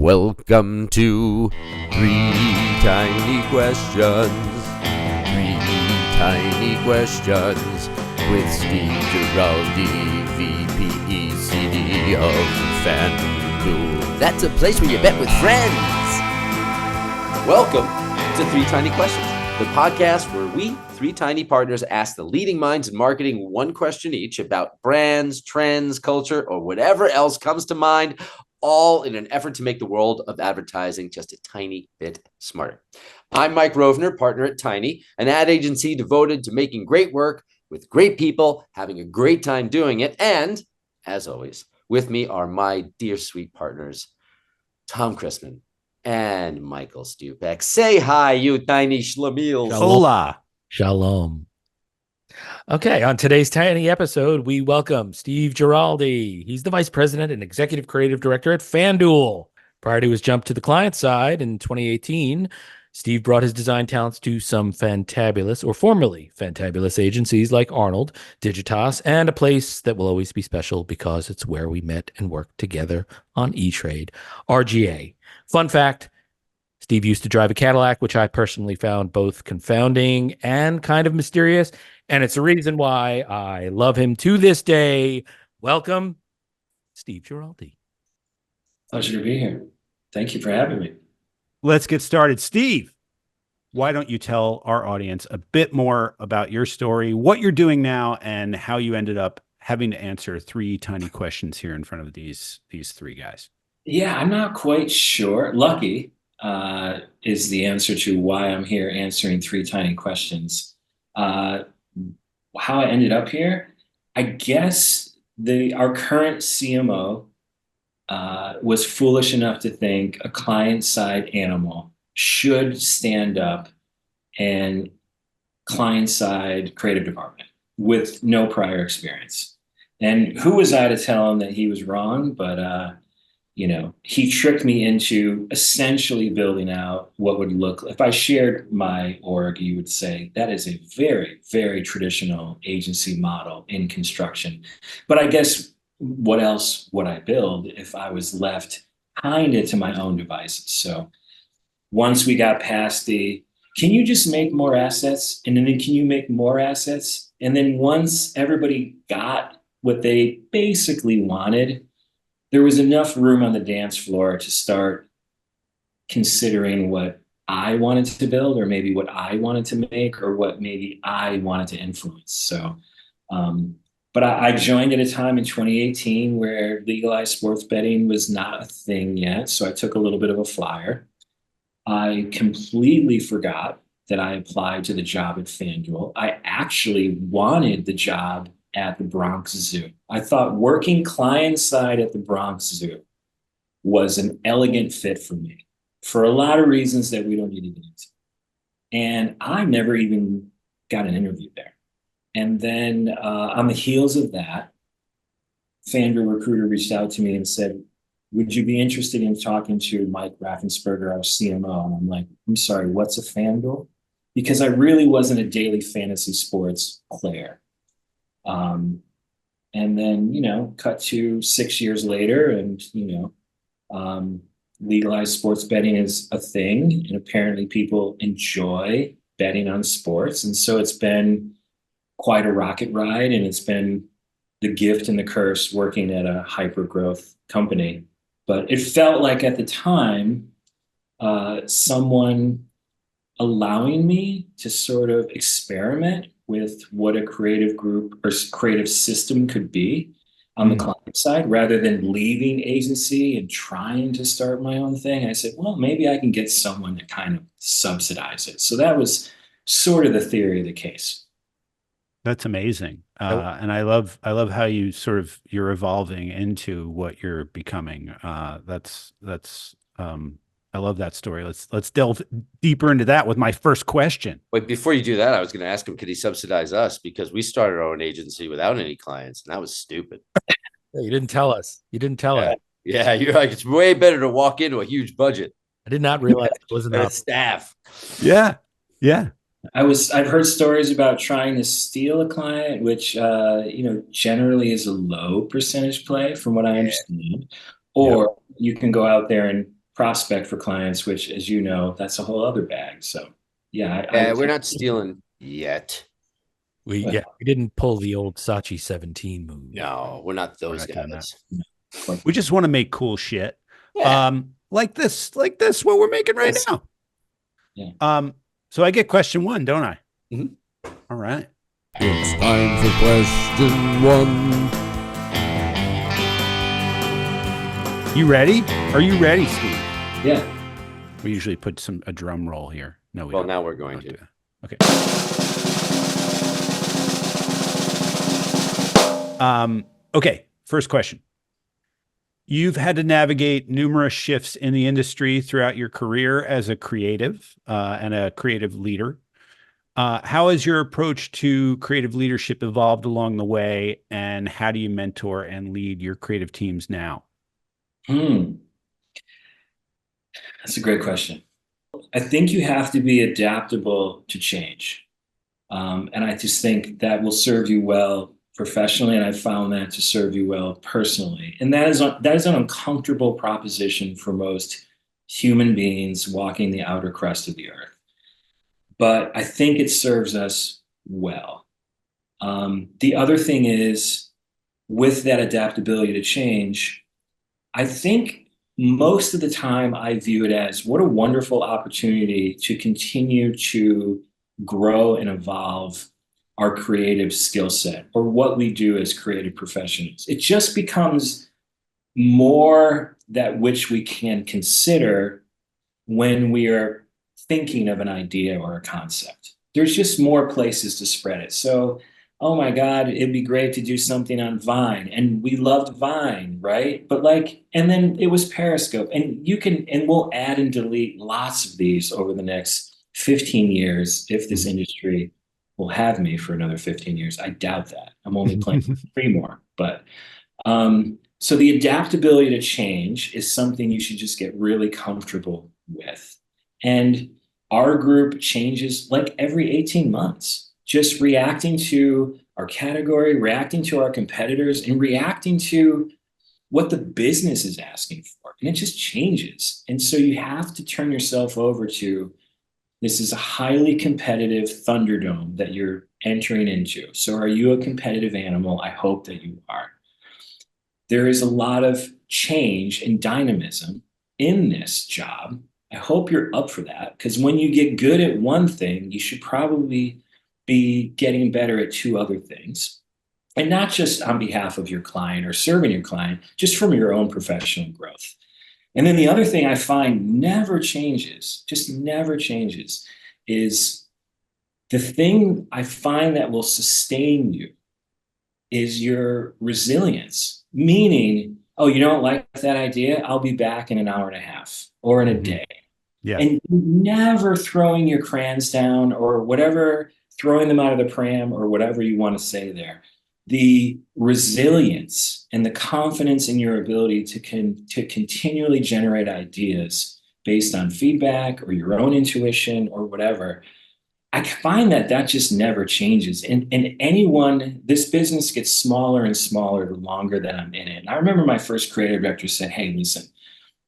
Welcome to Three Tiny Questions. Three Tiny Questions with Steve Giraldi, VP ECD of Fanduel. That's a place where you bet with friends. Welcome to Three Tiny Questions, the podcast where we, three tiny partners, ask the leading minds in marketing one question each about brands, trends, culture, or whatever else comes to mind, all in an effort to make the world of advertising just a tiny bit smarter. I'm Mike Rovner, partner at Tiny, an ad agency devoted to making great work with great people, having a great time doing it. And as always, with me are my dear sweet partners, Tom Chrisman and Michael Stupek. Say hi, you tiny schlemiels. Hola. Shalom. Okay, on today's tiny episode, we welcome Steve Giraldi. He's the vice president and executive creative director at Fanduel. Prior to his jump to the client side in 2018, Steve brought his design talents to some fantabulous, or formerly fantabulous, agencies like Arnold, Digitas, and a place that will always be special because it's where we met and worked together on E-Trade, RGA. Fun fact, Steve used to drive a Cadillac, which I personally found both confounding and kind of mysterious. And it's a reason why I love him to this day. Welcome, Steve Giraldi. Pleasure to be here. Thank you for having me. Let's get started. Steve, why don't you tell our audience a bit more about your story, what you're doing now, and how you ended up having to answer three tiny questions here in front of these three guys? Yeah, I'm not quite sure. Lucky is the answer to why I'm here answering three tiny questions. How I ended up here, I guess our current CMO was foolish enough to think a client-side animal should stand up and client-side creative department with no prior experience. And who was I to tell him that he was wrong? But he tricked me into essentially building out what would look, if I shared my org, you would say that is a very, very traditional agency model in construction. But I guess what else would I build if I was left kind of to my own devices? So once we got past can you just make more assets? And then can you make more assets? And then once everybody got what they basically wanted, there was enough room on the dance floor to start considering what I wanted to build, or maybe what I wanted to make, or what maybe I wanted to influence. So, but I joined at a time in 2018 where legalized sports betting was not a thing yet. So I took a little bit of a flyer. I completely forgot that I applied to the job at Fanduel. I actually wanted the job at the Bronx Zoo. I thought working client side at the Bronx Zoo was an elegant fit for me for a lot of reasons that we don't need to get into. And I never even got an interview there. And then on the heels of that, Fanduel recruiter reached out to me and said, would you be interested in talking to Mike Raffensperger, our CMO? And I'm like, I'm sorry, what's a Fanduel? Because I really wasn't a daily fantasy sports player. And then, cut to 6 years later and, legalized sports betting is a thing. And apparently people enjoy betting on sports. And so it's been quite a rocket ride, and it's been the gift and the curse working at a hyper growth company. But it felt like at the time, someone allowing me to sort of experiment with what a creative group or creative system could be on the client side, rather than leaving agency and trying to start my own thing. I said, well, maybe I can get someone to kind of subsidize it. So that was sort of the theory of the case. That's amazing. And I love how you're evolving into what you're becoming. I love that story. Let's delve deeper into that with my first question. Wait, before you do that, I was going to ask him, could he subsidize us? Because we started our own agency without any clients, and that was stupid. You didn't tell us. us. Yeah, you're like, it's way better to walk into a huge budget. I did not realize it wasn't enough staff. Yeah. I've heard stories about trying to steal a client, which generally is a low percentage play from what I understand. Or you can go out there and prospect for clients, which, as you know, that's a whole other bag. So yeah, We're not stealing yet. We didn't pull the old Saatchi 17 move. No, we're not those We're not doing guys. We just want to make cool shit. Yeah. Like this, what we're making right now. Yeah. So I get question 1, don't I? Mhm. All right. It's time for question 1. You ready? Are you ready, Steve? Yeah. We usually put a drum roll here. No, we Well, don't. now we're going Don't to. do that. Okay. Okay. First question. You've had to navigate numerous shifts in the industry throughout your career as a creative and a creative leader. How has your approach to creative leadership evolved along the way, and how do you mentor and lead your creative teams now? That's a great question. I think you have to be adaptable to change. And I just think that will serve you well professionally, and I've found that to serve you well personally. And that is an uncomfortable proposition for most human beings walking the outer crust of the earth. But I think it serves us well. The other thing is, with that adaptability to change, I think most of the time I view it as what a wonderful opportunity to continue to grow and evolve our creative skill set, or what we do as creative professionals. It just becomes more that which we can consider when we are thinking of an idea or a concept. There's just more places to spread it. So, oh my God, it'd be great to do something on Vine. And we loved Vine, right? But and then it was Periscope. And we'll add and delete lots of these over the next 15 years if this industry will have me for another 15 years. I doubt that. I'm only playing 3 more. But so the adaptability to change is something you should just get really comfortable with. And our group changes like every 18 months, just reacting to our category, reacting to our competitors, and reacting to what the business is asking for. And it just changes. And so you have to turn yourself over to, this is a highly competitive Thunderdome that you're entering into. So are you a competitive animal? I hope that you are. There is a lot of change and dynamism in this job. I hope you're up for that, because when you get good at one thing, you should probably be getting better at 2 other things. And not just on behalf of your client or serving your client, just from your own professional growth. And then the other thing I find never changes, just never changes, is the thing I find that will sustain you is your resilience. Meaning, oh, you don't like that idea? I'll be back in an hour and a half or in a day. Yeah. And never throwing your crayons down or whatever, throwing them out of the pram or whatever you want to say there. The resilience and the confidence in your ability to continually generate ideas based on feedback or your own intuition or whatever, I find that just never changes. And this business gets smaller and smaller the longer that I'm in it. And I remember my first creative director said, hey, listen,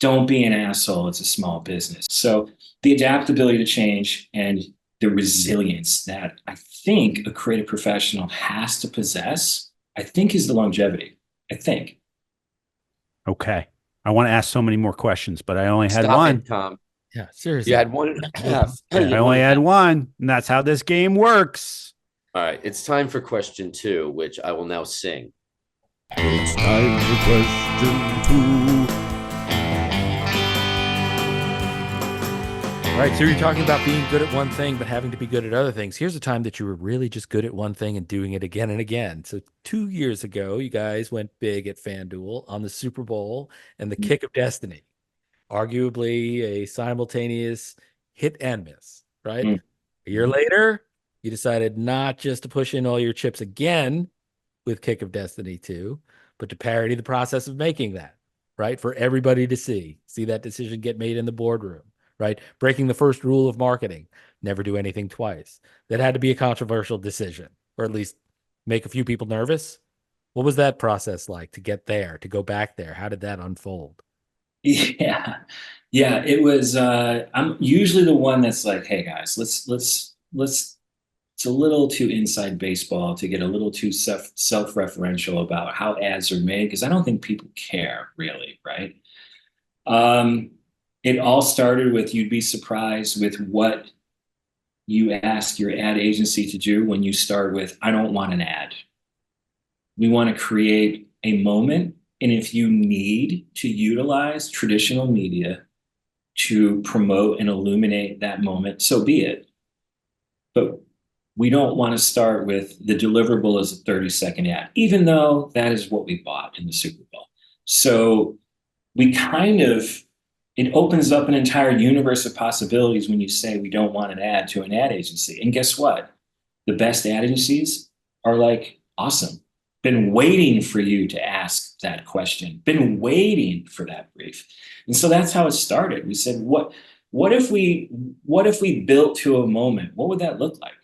don't be an asshole. It's a small business. So the adaptability to change and the resilience that I think a creative professional has to possess, I think, is the longevity. I think. Okay. I want to ask so many more questions, but I only had Stop one. it, Tom. Yeah, seriously. You had 1.5. I only had one, and that's how this game works. All right. It's time for question 2, which I will now sing. It's time for question 2. All right, so you're talking about being good at one thing, but having to be good at other things. Here's a time that you were really just good at one thing and doing it again and again. So 2 years ago, you guys went big at Fanduel on the Super Bowl and the Kick of Destiny. Arguably a simultaneous hit and miss, right? A year later, you decided not just to push in all your chips again with Kick of Destiny 2, but to parody the process of making that, right? For everybody to see that decision get made in the boardroom, right? Breaking the first rule of marketing, never do anything twice. That had to be a controversial decision, or at least make a few people nervous. What was that process like to get there, to go back there? How did that unfold? Yeah. Yeah, it was. I'm usually the one that's like, "Hey guys, let's." It's a little too inside baseball to get a little too self-referential about how ads are made because I don't think people care really, right? Um, it all started with you'd be surprised with what you ask your ad agency to do when you start with, "I don't want an ad." We want to create a moment, and if you need to utilize traditional media to promote and illuminate that moment, so be it. But we don't want to start with the deliverable as a 30-second ad, even though that is what we bought in the Super Bowl. So we kind of, it opens up an entire universe of possibilities when you say we don't want an ad to an ad agency. And guess what? The best ad agencies are like, awesome. Been waiting for you to ask that question, been waiting for that brief. And so that's how it started. We said, what if we built to a moment? What would that look like?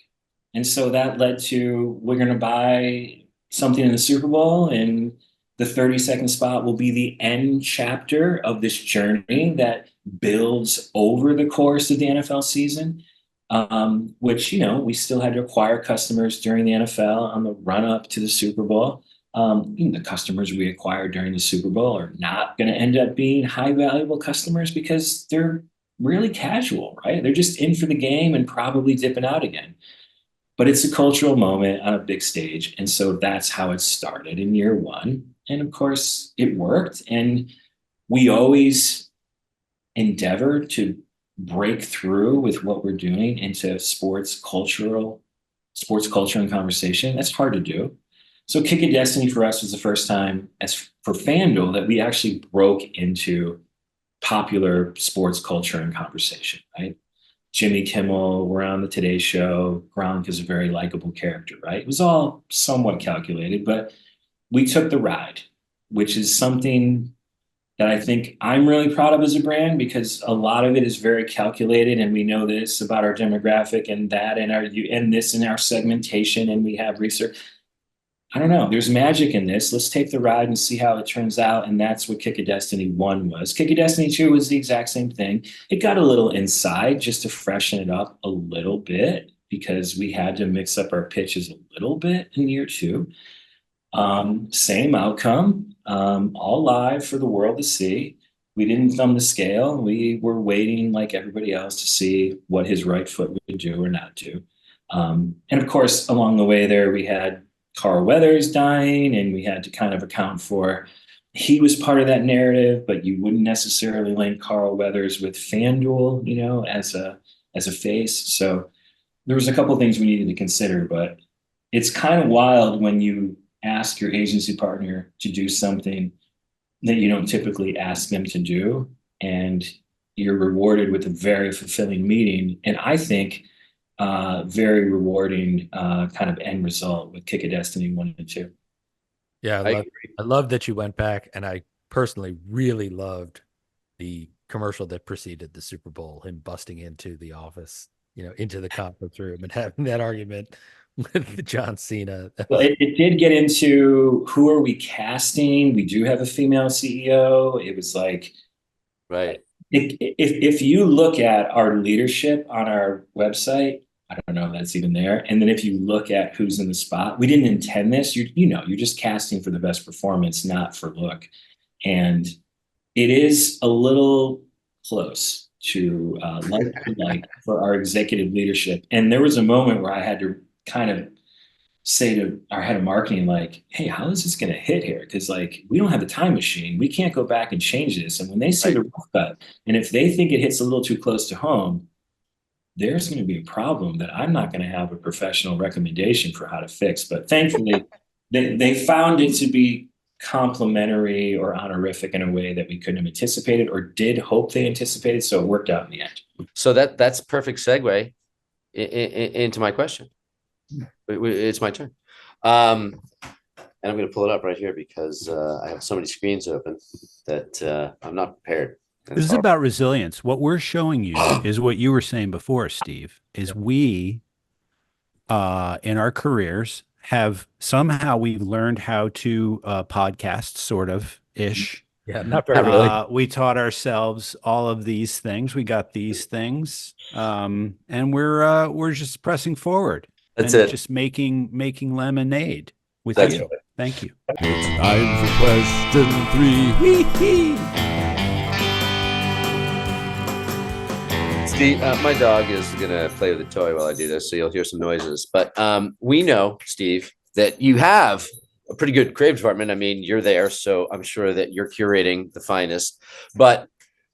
And so that led to, we're going to buy something in the Super Bowl, and the 30-second spot will be the end chapter of this journey that builds over the course of the NFL season. Which, we still had to acquire customers during the NFL on the run up to the Super Bowl. The customers we acquired during the Super Bowl are not going to end up being high valuable customers because they're really casual, right? They're just in for the game and probably dipping out again. But it's a cultural moment on a big stage. And so that's how it started in year one. And of course, it worked. And we always endeavor to break through with what we're doing into sports culture and conversation. That's hard to do. So Kick of Destiny for us was the first time, as for Fanduel, that we actually broke into popular sports culture and conversation, right? Jimmy Kimmel, we're on the Today Show. Gronk is a very likable character, right? It was all somewhat calculated, but we took the ride, which is something that I think I'm really proud of as a brand because a lot of it is very calculated, and we know this about our demographic and that and this in our segmentation, and we have research. I don't know. There's magic in this. Let's take the ride and see how it turns out. And that's what Kick of Destiny 1 was. Kick of Destiny 2 was the exact same thing. It got a little inside just to freshen it up a little bit because we had to mix up our pitches a little bit in year 2. Same outcome, all live for the world to see. We didn't thumb the scale. We were waiting like everybody else to see what his right foot would do or not do. And of course, along the way there, we had Carl Weathers dying, and we had to kind of account for he was part of that narrative, but you wouldn't necessarily link Carl Weathers with Fanduel, as a face. So there was a couple of things we needed to consider, but it's kind of wild when you ask your agency partner to do something that you don't typically ask them to do, and you're rewarded with a very fulfilling meeting. And I think very rewarding kind of end result with Kick of Destiny 1 and 2. Yeah, I love that you went back, and I personally really loved the commercial that preceded the Super Bowl, him busting into the office, into the conference room and having that argument with John Cena. Well, it did get into who are we casting? We do have a female CEO. It was like, right. If you look at our leadership on our website, I don't know if that's even there. And then if you look at who's in the spot, we didn't intend this. You're just casting for the best performance, not for look. And it is a little close to like for our executive leadership. And there was a moment where I had to kind of say to our head of marketing, like, hey, how is this going to hit here? Because we don't have the time machine. We can't go back and change this. And when they see the rough cut, and if they think it hits a little too close to home, there's going to be a problem that I'm not going to have a professional recommendation for how to fix. But thankfully, they found it to be complimentary or honorific in a way that we couldn't have anticipated or did hope they anticipated. So it worked out in the end. So that's perfect segue into my question. It's my turn. And I'm going to pull it up right here because I have so many screens open that I'm not prepared. This is about resilience. What we're showing you is what you were saying before, Steve, is we, in our careers, we've learned how to podcast sort of ish. Yeah, not very Not really. We taught ourselves all of these things. We got these things, and we're just pressing forward That's and it. just making lemonade with That's you. right. Thank you. It's time for question 3. Steve, my dog is gonna play with a toy while I do this, so you'll hear some noises. But we know, Steve, that you have a pretty good creative department. I mean, you're there, so I'm sure that you're curating the finest. But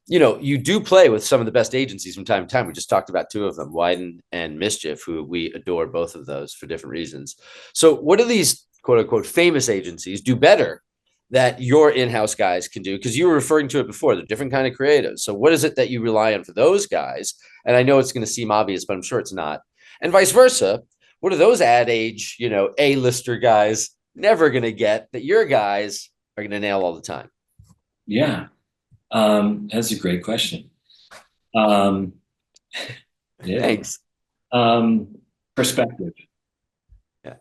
you do play with some of the best agencies from time to time. We just talked about two of them, Wyden and Mischief, who we adore both of those for different reasons. So, what do these quote unquote famous agencies do better that your in-house guys can do? Because you were referring to it before, they're different kind of creatives. So what is it that you rely on for those guys? And I know it's going to seem obvious, but I'm sure it's not. And vice versa. What are those ad age, A-lister guys never going to get that your guys are going to nail all the time? Yeah. That's a great question. Yeah. Thanks. Perspective. Yeah.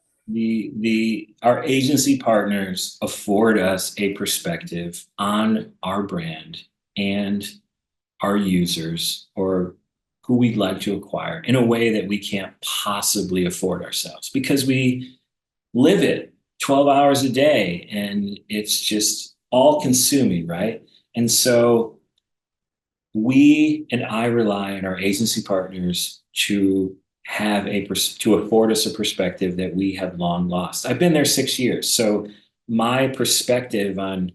Our agency partners afford us a perspective on our brand and our users, or who we'd like to acquire, in a way that we can't possibly afford ourselves, because we live it 12 hours a day and it's just all consuming, right? And so I rely on our agency partners to afford us a perspective that we have long lost. I've been there 6 years, so my perspective on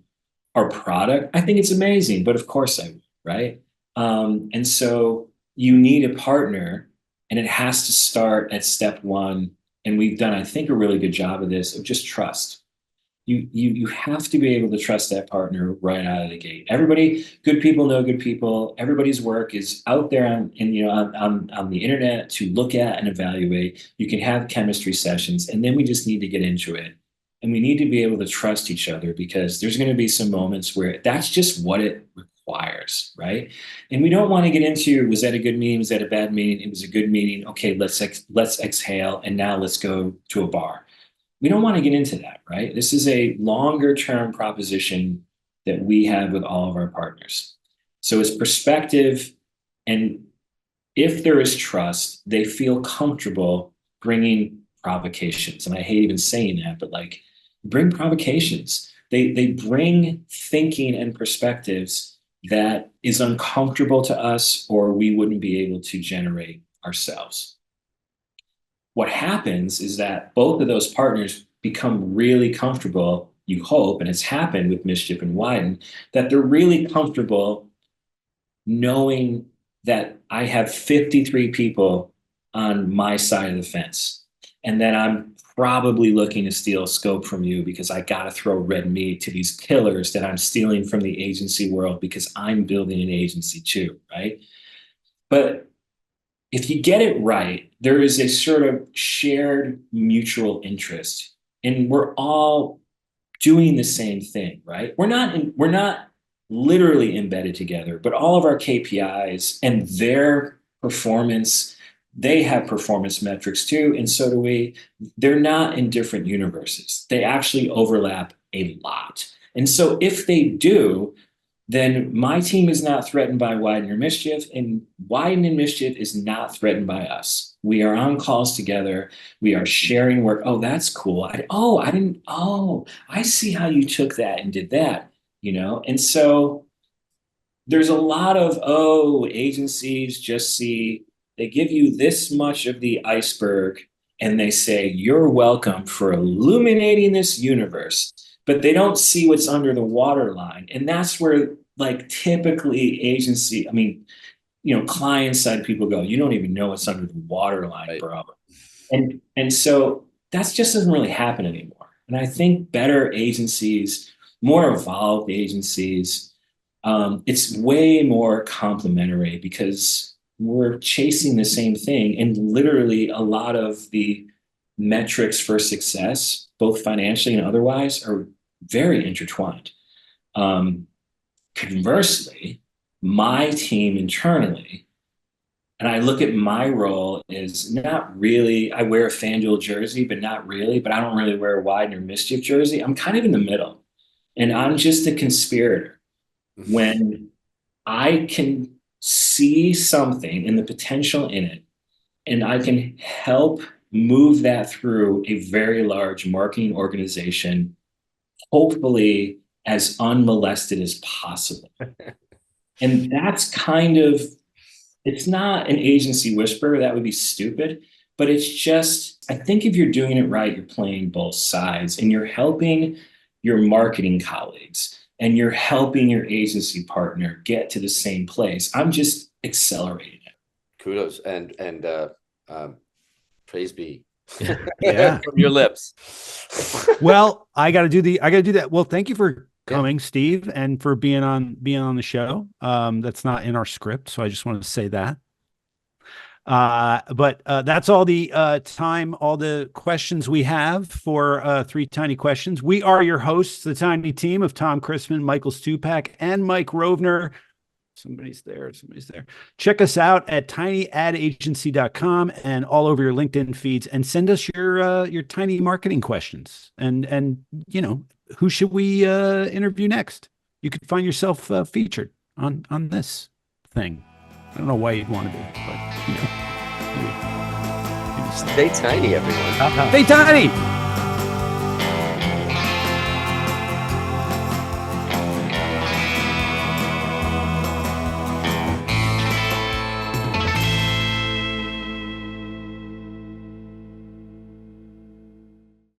our product, I think it's amazing, but of course I would, right? And so you need a partner, and it has to start at step one. And we've done, I think, a really good job of this, of just trust. You have to be able to trust that partner right out of the gate. Everybody, good people know good people. Everybody's work is out there on the internet to look at and evaluate. You can have chemistry sessions, and then we just need to get into it. And we need to be able to trust each other, because there's going to be some moments where that's just what it requires, right? And we don't want to get into, was that a good meeting? Was that a bad meeting? It was a good meeting. Okay, let's exhale, and now let's go to a bar. We don't want to get into that, right? This is a longer term proposition that we have with all of our partners. So it's perspective, and if there is trust, they feel comfortable bringing provocations. And I hate even saying that, but like, bring provocations. They bring thinking and perspectives that is uncomfortable to us, or we wouldn't be able to generate ourselves. What happens is that both of those partners become really comfortable, you hope, and it's happened with Mischief and Wyden, that they're really comfortable knowing that I have 53 people on my side of the fence, and that I'm probably looking to steal scope from you, because I got to throw red meat to these killers that I'm stealing from the agency world, because I'm building an agency too, right? But if you get it right, there is a sort of shared mutual interest, and we're all doing the same thing, right? We're not literally embedded together, but all of our KPIs and their performance, they have performance metrics too, and so do we. They're not in different universes. They actually overlap a lot. And so if they do, then my team is not threatened by Wyden or Mischief, and Wyden and Mischief is not threatened by us. We are on calls together. We are sharing work. Oh, that's cool. I see how you took that and did that, And so there's a lot of, agencies just they give you this much of the iceberg, and they say, you're welcome for illuminating this universe. But they don't see what's under the waterline. And that's where, like, typically client side people go, you don't even know what's under the waterline, right, bro. And so that just doesn't really happen anymore. And I think better agencies, more evolved agencies, it's way more complementary, because we're chasing the same thing. And literally a lot of the metrics for success, both financially and otherwise, are very intertwined. Conversely, my team internally, and I look at my role as not really, I wear a Fanduel jersey, but not really, but I don't really wear a Wyden or Mischief jersey. I'm kind of in the middle, and I'm just a conspirator. when I can see something and the potential in it, and I can help move that through a very large marketing organization, hopefully as unmolested as possible. And that's kind of, it's not an agency whisper, that would be stupid, but it's just, I think if you're doing it right, you're playing both sides and you're helping your marketing colleagues and you're helping your agency partner get to the same place. I'm just accelerating it. Kudos and praise be. Yeah. From your lips. Well, I got to do that. Well, thank you for coming, Steve, and for being on the show. That's not in our script, so I just wanted to say that. But that's all the time, all the questions we have for Three Tiny Questions. We are your hosts, the tiny team of Tom Chrisman, Michael Stupak, and Mike Rovner. Somebody's there. Check us out at tinyadagency.com and all over your LinkedIn feeds, and send us your tiny marketing questions. And you know, who should we interview next? You could find yourself featured on this thing. I don't know why you'd want to be, but you know, maybe Stay tiny, everyone. Stay tiny.